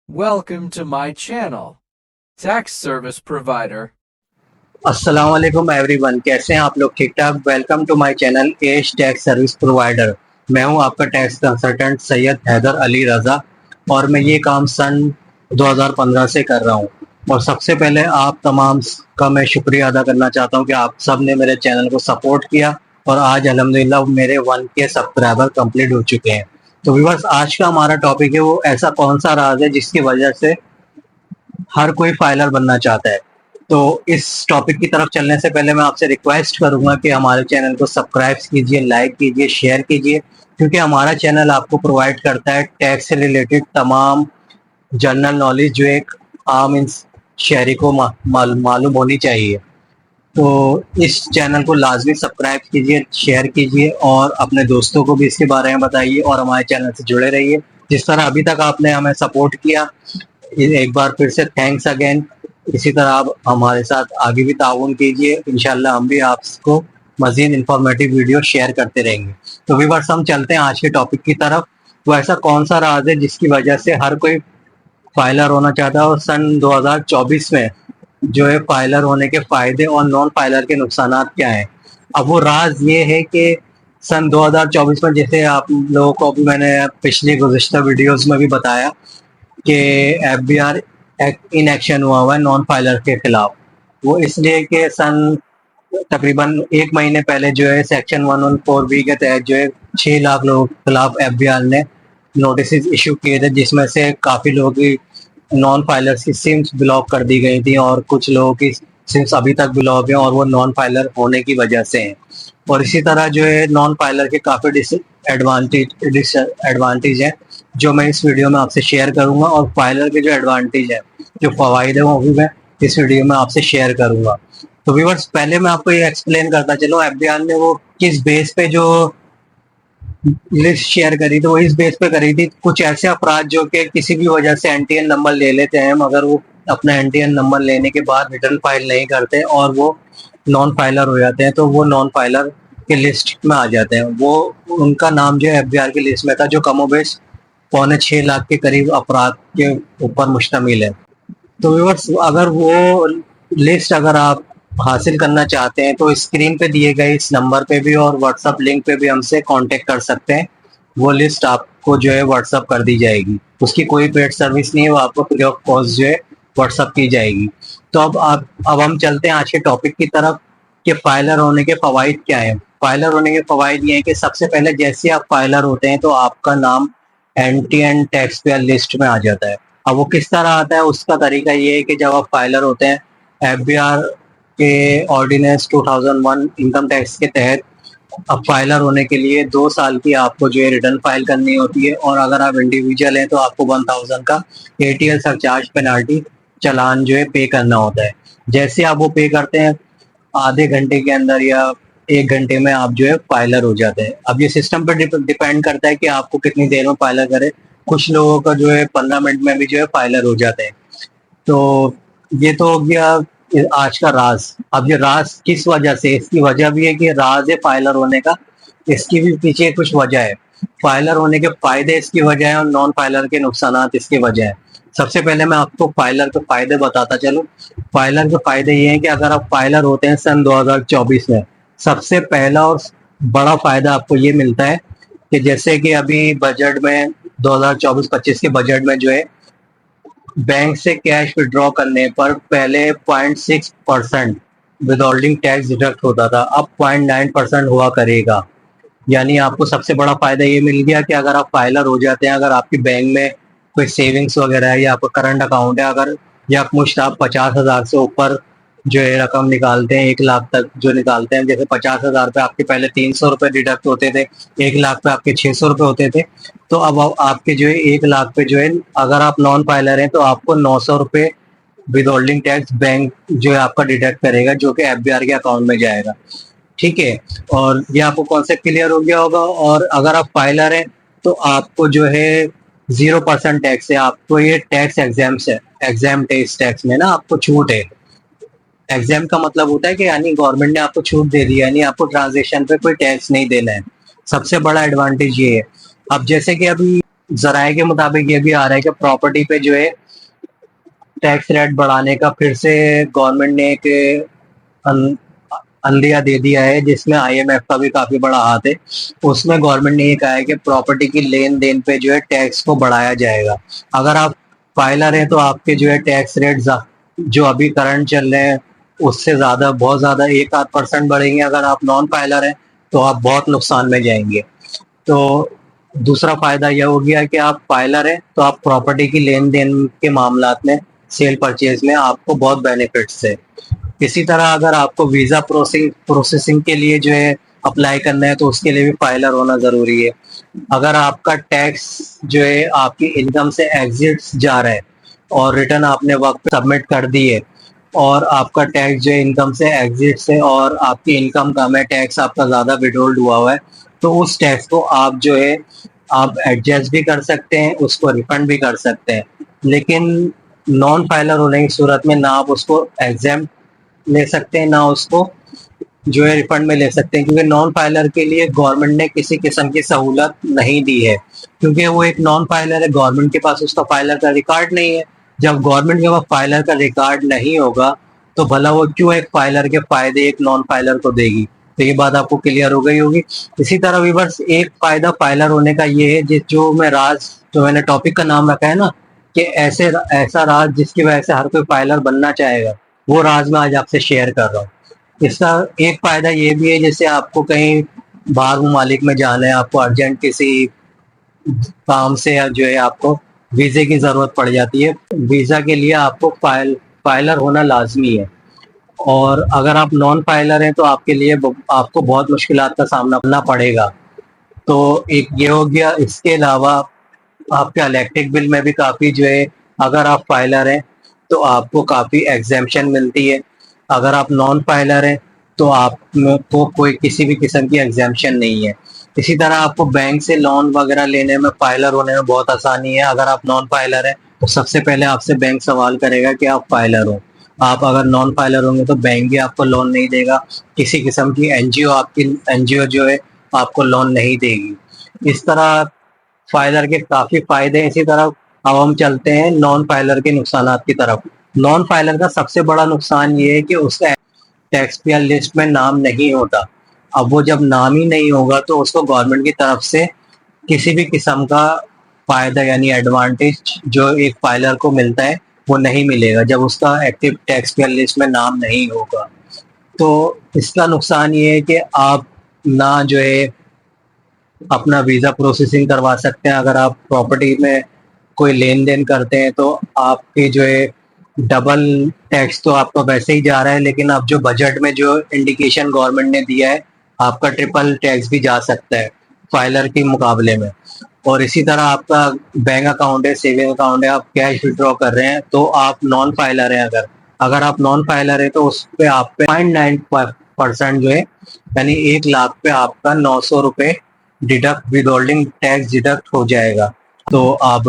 Welcome to my channel, Tax Service Provider. अस्सलाम वालेकुम everyone, कैसे हैं आप लोग? ठीक ठाक। Welcome to my channel as tax service provider. मैं हूं आपका टैक्स कंसल्टेंट सैयद हैदर अली रज़ा और मैं ये काम सन 2015 से कर रहा हूं। और सबसे पहले आप तमाम का मैं शुक्रिया अदा करना चाहता हूं कि आप सब ने मेरे चैनल को सपोर्ट किया और आज अल्हम्दुलिल्लाह मेरे 1K सब्सक्राइबर कंप्लीट हो चुके हैं। तो व्यूअर्स, आज का हमारा टॉपिक है वो ऐसा कौन सा राज है जिसकी वजह से हर कोई फाइलर बनना चाहता है। तो इस टॉपिक की तरफ चलने से पहले मैं आपसे रिक्वेस्ट करूंगा कि हमारे चैनल को सब्सक्राइब कीजिए, लाइक कीजिए, शेयर कीजिए, क्योंकि हमारा चैनल आपको प्रोवाइड करता है टैक्स से रिलेटेड तमाम जनरल नॉलेज जो एक आम शहरी को मालूम होनी चाहिए। तो इस चैनल को लाजमी सब्सक्राइब कीजिए, शेयर कीजिए और अपने दोस्तों को भी इसके बारे में बताइए और हमारे चैनल से जुड़े रहिए। जिस तरह अभी तक आपने हमें सपोर्ट किया, एक बार फिर से थैंक्स अगेन। इसी तरह आप हमारे साथ आगे भी ताउन कीजिए, इंशाल्लाह हम भी आपको मजीद इंफॉर्मेटिव वीडियो शेयर करते रहेंगे। तो व्यूअर्स, हम चलते हैं आज के टॉपिक की तरफ। वो ऐसा कौन सा राज है जिसकी वजह से हर कोई फाइलर होना चाहता है और सन 2024 में जो है फाइलर होने के फायदे और नॉन फाइलर के नुकसान क्या हैं। अब वो राज ये है कि सन 2024 में, जैसे आप लोगों को अभी मैंने पिछली गुज़िश्ता वीडियोस में भी बताया कि FBI इन एक्शन हुआ है नॉन फाइलर के खिलाफ। वो इसलिए कि सन तकरीबन एक महीने पहले जो है सेक्शन 114B के तहत जो है 6 लाख लोगों के खिलाफ FBI ने नोटिस इशू किए थे, जिसमें से काफ़ी लोगों की नॉन फाइलर्स की सिम्स ब्लॉक कर दी गई थी और कुछ लोगों की सिम्स अभी तक ब्लॉक है और वो नॉन फाइलर होने की वजह से हैं। और इसी तरह जो है नॉन फाइलर के काफ़ी डिसएडवांटेज हैं जो मैं इस वीडियो में आपसे शेयर करूंगा, और फाइलर के जो एडवांटेज है, जो फवायद है, वो भी मैं इस वीडियो में आपसे शेयर करूंगा। तो व्यूअर्स, पहले मैं आपको ये एक्सप्लेन करता चलूं FBI ने वो किस बेस पे जो लिस्ट शेयर करी थी। वो इस बेस पे करी थी कुछ ऐसे अफराद जो कि किसी भी वजह से NTN नंबर ले लेते हैं, मगर वो अपना NTN नंबर लेने के बाद रिटर्न फाइल नहीं करते और वो नॉन फाइलर हो जाते हैं, तो वो नॉन फाइलर के लिस्ट में आ जाते हैं। वो उनका नाम जो है FBI की लिस्ट में था, जो कमोबेश 6.25 लाख के करीब अफराद के ऊपर मुश्तमिल है। तो व्यूअर्स, अगर वो लिस्ट अगर आप हासिल करना चाहते हैं तो स्क्रीन पे दिए गए इस नंबर पे भी और व्हाट्सएप लिंक पे भी हमसे कांटेक्ट कर सकते हैं। वो लिस्ट आपको जो है व्हाट्सएप कर दी जाएगी। उसकी कोई पेड सर्विस नहीं है, वो आपको फ्री ऑफ कॉस्ट जो है व्हाट्सएप की जाएगी। तो अब हम चलते हैं आज के टॉपिक की तरफ कि फाइलर होने के फवाइद क्या है। फाइलर होने के फवाइद ये है कि सबसे पहले जैसे आप फाइलर होते हैं तो आपका नाम NTN टैक्स पेयर लिस्ट में आ जाता है। अब वो किस तरह आता है, उसका तरीका ये है कि जब आप फाइलर होते हैं, FBI के ऑर्डिनेंस 2001 इनकम टैक्स के तहत अब फाइलर होने के लिए 2 साल की आपको जो है रिटर्न फाइल करनी होती है, और अगर आप इंडिविजुअल हैं तो आपको 1000 का ATL सरचार्ज पेनाल्टी चालान जो है पे करना होता है। जैसे आप वो पे करते हैं, आधे घंटे के अंदर या 1 घंटे में आप जो है फाइलर हो जाते हैं। अब ये सिस्टम पर डिपेंड करता है कि आपको कितनी देर में फाइलर करे। कुछ लोगों का जो है 15 मिनट में भी जो है फाइलर हो जाते हैं। तो ये तो हो गया आज का राज। अब ये राज किस वजह से, इसकी वजह भी है कि राज है फाइलर होने का, इसकी भी पीछे कुछ वजह है। फाइलर होने के फायदे इसकी वजह है और नॉन फाइलर के नुकसान इसकी वजह है। सबसे पहले मैं आपको फाइलर के फायदे बताता चलूं। फाइलर के फायदे ये हैं कि अगर आप फाइलर होते हैं सन 2024 में, सबसे पहला और बड़ा फायदा आपको ये मिलता है कि जैसे कि अभी बजट में 2024-25 के बजट में जो है बैंक से कैश विड्रॉ करने पर पहले 0.6% विदहोल्डिंग टैक्स डिडक्ट होता था, अब 0.9% हुआ करेगा। यानी आपको सबसे बड़ा फायदा ये मिल गया कि अगर आप फाइलर हो जाते हैं, अगर आपकी बैंक में कोई सेविंग्स वगैरह है या आपका करंट अकाउंट है, अगर या मुश्त आप 50,000 से ऊपर जो है रकम निकालते हैं, 1 लाख तक जो निकालते हैं, जैसे 50,000 पे आपके पहले 300 रुपए डिडक्ट होते थे, 1 लाख पे आपके 600 रुपए होते थे, तो अब आपके जो है 1 लाख पे जो है, अगर आप नॉन फाइलर हैं तो आपको 900 रुपए विदहोल्डिंग टैक्स बैंक जो है आपका डिडक्ट करेगा, जो कि FBI के अकाउंट में जाएगा। ठीक है, और ये आपको कॉन्सेप्ट क्लियर हो गया होगा। और अगर आप फाइलर हैं तो आपको जो है 0% टैक्स है, आपको ये टैक्स एग्जाम है, एग्जाम टैक्स में ना आपको छूट है। एग्जाम का मतलब होता है कि यानी गवर्नमेंट ने आपको छूट दे दी है, यानी आपको ट्रांजेक्शन पे कोई टैक्स नहीं देना है। सबसे बड़ा एडवांटेज ये है। अब जैसे कि अभी जराये के मुताबिक ये भी आ रहा है कि प्रॉपर्टी पे जो है टैक्स रेट बढ़ाने का फिर से गवर्नमेंट ने एक अन- अंदिया दे दिया है, जिसमें आईएमएफ का भी काफी बड़ा हाथ है। उसमें गवर्नमेंट ने ये कहा है कि प्रॉपर्टी की लेन देन पे जो है टैक्स को बढ़ाया जाएगा। अगर आप फाइलर हैं तो आपके जो है टैक्स रेट जो अभी करंट चल रहे हैं उससे ज्यादा, बहुत ज्यादा 1-8% बढ़ेंगे। अगर आप नॉन फाइलर हैं तो आप बहुत नुकसान में जाएंगे। तो दूसरा फायदा यह हो गया कि आप फाइलर हैं तो आप प्रॉपर्टी की लेन देन के मामलात में, सेल परचेज में आपको बहुत बेनिफिट्स है। इसी तरह अगर आपको वीजा प्रोसेसिंग के लिए जो है अप्लाई करना है तो उसके लिए भी फाइलर होना जरूरी है। अगर आपका टैक्स जो है आपकी इनकम से एग्जिट जा रहा है और रिटर्न आपने वक्त सबमिट कर दी है, और आपका टैक्स जो है इनकम से एग्जिट से, और आपकी इनकम कम है, टैक्स आपका ज्यादा विथहोल्ड हुआ हुआ है, तो उस टैक्स को आप जो है आप एडजस्ट भी कर सकते हैं, उसको रिफंड भी कर सकते हैं। लेकिन नॉन फाइलर होने की सूरत में ना आप उसको एग्जाम ले सकते हैं, ना उसको जो है रिफंड में ले सकते हैं, क्योंकि नॉन फाइलर के लिए गवर्नमेंट ने किसी किस्म की सहूलत नहीं दी है, क्योंकि वो एक नॉन फाइलर है, गवर्नमेंट के पास उसका फाइलर का रिकॉर्ड नहीं है। जब गवर्नमेंट के पास फाइलर का रिकॉर्ड नहीं होगा तो भला वो क्यों एक फाइलर के फायदे एक नॉन फाइलर को देगी। तो ये बात आपको क्लियर हो गई होगी। इसी तरह भी बस एक फायदा फाइलर होने का ये है, जिस जो मैंने टॉपिक का नाम रखा है ना, कि ऐसा राज जिसकी वजह से हर कोई फाइलर बनना चाहेगा, वो राज मैं आज आपसे शेयर कर रहा हूँ। इसका एक फायदा ये भी है, जैसे आपको कहीं बाहर ममालिक में जाना है, आपको अर्जेंट किसी काम से या जो है आपको वीजे की जरूरत पड़ जाती है, वीजा के लिए आपको फाइलर होना लाजमी है। और अगर आप नॉन फाइलर हैं तो आपके लिए आपको बहुत मुश्किलात का सामना करना पड़ेगा। तो एक ये हो गया। इसके अलावा आपके इलेक्ट्रिक बिल में भी काफी जो है, अगर आप फाइलर हैं तो आपको काफी एग्जेम्पशन मिलती है। अगर आप नॉन फाइलर हैं तो आपको कोई किसी भी किस्म की एग्जेम्पशन नहीं है। इसी तरह आपको बैंक से लोन वगैरह लेने में फाइलर होने में बहुत आसानी है। अगर आप नॉन फाइलर हैं तो सबसे पहले आपसे बैंक सवाल करेगा कि आप फाइलर हो। आप अगर नॉन फाइलर होंगे तो बैंक भी आपको लोन नहीं देगा, किसी किस्म की एनजीओ जो है आपको लोन नहीं देगी। इस तरह फाइलर के काफी फायदे हैं। इसी तरह अब हम चलते हैं नॉन फाइलर के नुकसान की तरफ। नॉन फाइलर का सबसे बड़ा नुकसान ये है कि उसका टैक्स पेयर लिस्ट में नाम नहीं होता। अब वो जब नाम ही नहीं होगा तो उसको गवर्नमेंट की तरफ से किसी भी किस्म का फायदा यानी एडवांटेज जो एक फाइलर को मिलता है वो नहीं मिलेगा, जब उसका एक्टिव टैक्स पेयर लिस्ट में नाम नहीं होगा। तो इसका नुकसान ये है कि आप ना जो है अपना वीजा प्रोसेसिंग करवा सकते हैं। अगर आप प्रॉपर्टी में कोई लेन देन करते हैं तो आपके जो है डबल टैक्स तो आपका वैसे ही जा रहा है, लेकिन अब जो बजट में जो इंडिकेशन गवर्नमेंट ने दिया है, आपका ट्रिपल टैक्स भी जा सकता है फाइलर के मुकाबले में। और इसी तरह आपका बैंक अकाउंट है, सेविंग अकाउंट है, आप कैश विड्रॉ कर रहे हैं तो आप नॉन फाइलर हैं। अगर अगर आप नॉन फाइलर है तो उस पे आप पे 0.9% जो है, यानी 1 लाख पे आपका 900 रुपये deduct, with holding tax deduct हो जाएगा। तो अब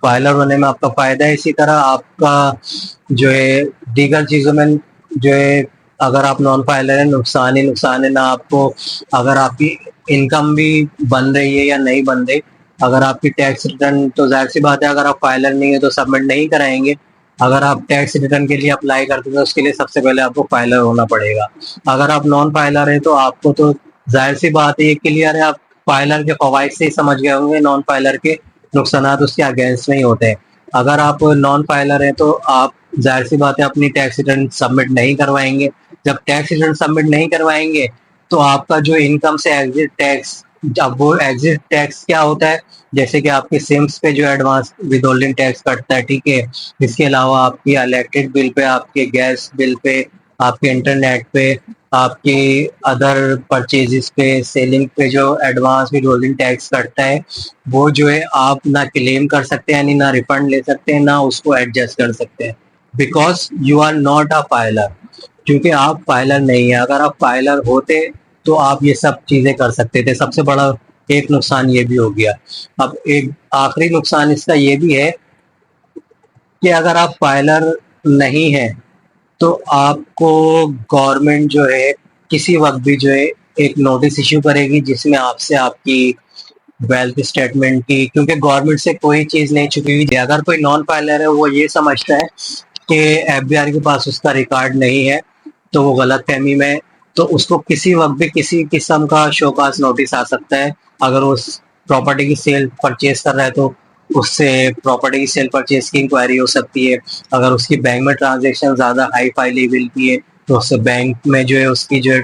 फाइलर होने में आपका फायदा है। इसी तरह आपका जो है दीगर चीजों में जो है, अगर आप नॉन फाइलर है नुकसान ही नुकसान है ना आपको। अगर आपकी इनकम भी बन रही है या नहीं बन रही, अगर आपकी टैक्स रिटर्न, तो जाहिर सी बात है अगर आप फाइलर नहीं है तो सबमिट नहीं कराएंगे। अगर आप टैक्स रिटर्न के लिए अप्लाई करते हैं तो उसके लिए सबसे पहले आपको फाइलर होना पड़ेगा। अगर आप नॉन फाइलर है तो आपको तो जाहिर सी बात है, ये क्लियर है, आप फाइलर के फवाइद से ही समझ गए होंगे, नॉन फाइलर के नुकसान उसके अगेंस्ट में ही होते हैं। अगर आप नॉन फाइलर हैं तो आप जाहिर सी बात है अपनी टैक्स रिटर्न सबमिट नहीं करवाएंगे। जब टैक्स रिटर्न सबमिट नहीं करवाएंगे तो आपका जो इनकम से एग्जिट टैक्स, अब वो एग्जिट टैक्स क्या होता है, जैसे कि आपके सिम्स पे जो एडवांस विदहोल्डिंग टैक्स कटता है, ठीक है। इसके अलावा आपकी इलेक्ट्रिक बिल पे, आपके गैस बिल पे, आपके इंटरनेट पे, आपके अदर परचेजेस पे, सेलिंग पे जो एडवांस विदहोल्डिंग टैक्स कटता है, वो जो है आप ना क्लेम कर सकते हैं, यानी ना रिफंड ले सकते हैं, ना उसको एडजस्ट कर सकते हैं, because you are not a filer, क्योंकि आप फाइलर नहीं है। अगर आप फाइलर होते तो आप ये सब चीजें कर सकते थे। सबसे बड़ा एक नुकसान ये भी हो गया। अब एक आखिरी नुकसान इसका ये भी है कि अगर आप फाइलर नहीं है तो आपको गवर्नमेंट जो है किसी वक्त भी जो है एक नोटिस इश्यू करेगी, जिसमें आपसे आपकी वेल्थ स्टेटमेंट की, क्योंकि गवर्नमेंट से कोई चीज नहीं छुपी हुई है। अगर कोई नॉन फाइलर है वो ये समझता है कि एफबीआर के पास उसका रिकॉर्ड नहीं है, तो वो गलत फहमी में है। तो उसको किसी वक्त भी किसी किस्म का शोकाज नोटिस आ सकता है। अगर वो उस प्रॉपर्टी की सेल परचेज कर रहा है तो उससे प्रॉपर्टी की सेल परचेज की इंक्वायरी हो सकती है। अगर उसकी बैंक में ट्रांजेक्शन ज्यादा हाई फाई लेवल की है तो उससे बैंक में जो है उसकी जो है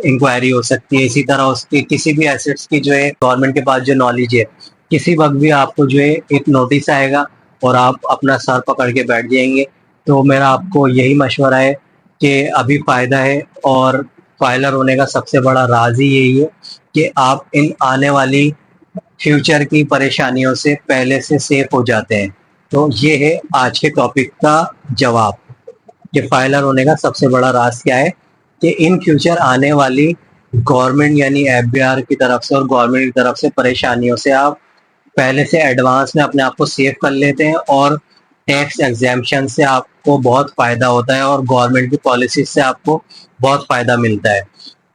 इंक्वायरी हो सकती है। इसी तरह उसकी किसी भी एसेट्स की जो है गवर्नमेंट के पास जो नॉलेज है, किसी वक्त भी आपको जो है एक नोटिस आएगा और आप अपना सर पकड़ के बैठ जाएंगे। तो मेरा आपको यही मशवरा है कि अभी फायदा है, और फाइलर होने का सबसे बड़ा राज ही यही है कि आप इन आने वाली फ्यूचर की परेशानियों से पहले से सेफ हो जाते हैं। तो ये है आज के टॉपिक का जवाब कि फाइलर होने का सबसे बड़ा राज क्या है, कि इन फ्यूचर आने वाली गवर्नमेंट यानी एफबीआर की तरफ से और गवर्नमेंट की तरफ से परेशानियों से आप पहले से एडवांस में अपने आप को सेव कर लेते हैं, और टैक्स एग्जेम्पशन से आपको बहुत फायदा होता है और गवर्नमेंट की पॉलिसी से आपको बहुत फायदा मिलता है।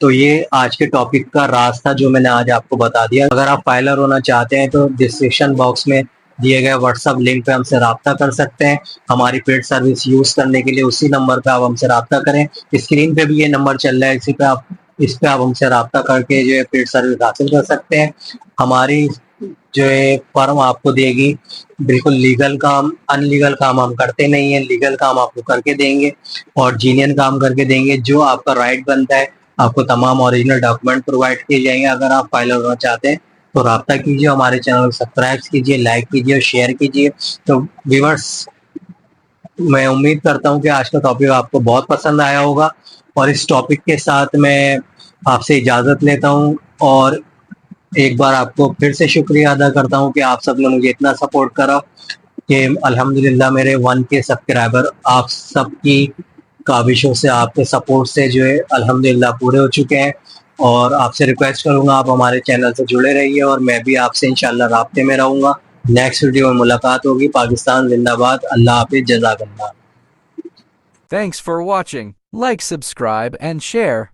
तो ये आज के टॉपिक का राज था जो मैंने आज आपको बता दिया। अगर आप फाइलर होना चाहते हैं तो डिस्क्रिप्शन बॉक्स में दिए गए व्हाट्सएप लिंक पे हमसे रब्ता कर सकते हैं। हमारी पेड सर्विस यूज करने के लिए उसी नंबर पे आप हमसे रब्ता करें। स्क्रीन पे भी ये नंबर चल रहा है, इस पे आप हमसे रब्ता करके जो है पेड सर्विस हासिल कर सकते हैं। हमारी जो है फर्म आपको देगी बिल्कुल लीगल काम, अनलीगल काम हम करते नहीं है, लीगल काम आपको करके देंगे और जीनियन काम करके देंगे। जो आपका राइट बनता है, आपको तमाम ओरिजिनल डॉक्यूमेंट प्रोवाइड किए जाएंगे। अगर आप फाइलर होना चाहते हैं तो रब्ता कीजिए, हमारे चैनल को सब्सक्राइब कीजिए, लाइक कीजिए और शेयर कीजिए। तो व्यूअर्स, मैं उम्मीद करता हूँ कि आज का टॉपिक आपको बहुत पसंद आया होगा, और इस टॉपिक के साथ मैं आपसे इजाजत लेता हूँ और एक बार आपको फिर से शुक्रिया अदा करता हूँ कि आप सबने मुझे इतना सपोर्ट करा कि अल्हम्दुलिल्लाह मेरे 1K सब्सक्राइबर आप सबकी काविशों से, आपके सपोर्ट से जो है अल्हम्दुलिल्लाह पूरे हो चुके हैं। और आपसे रिक्वेस्ट करूंगा आप हमारे चैनल से जुड़े रहिए और मैं भी आपसे इंशाल्लाह राब्ते में रहूंगा। नेक्स्ट वीडियो में मुलाकात होगी। पाकिस्तान जिंदाबाद। अल्लाह हाफिज। जज़ाकल्लाह। Thanks for watching. Like, subscribe, and share.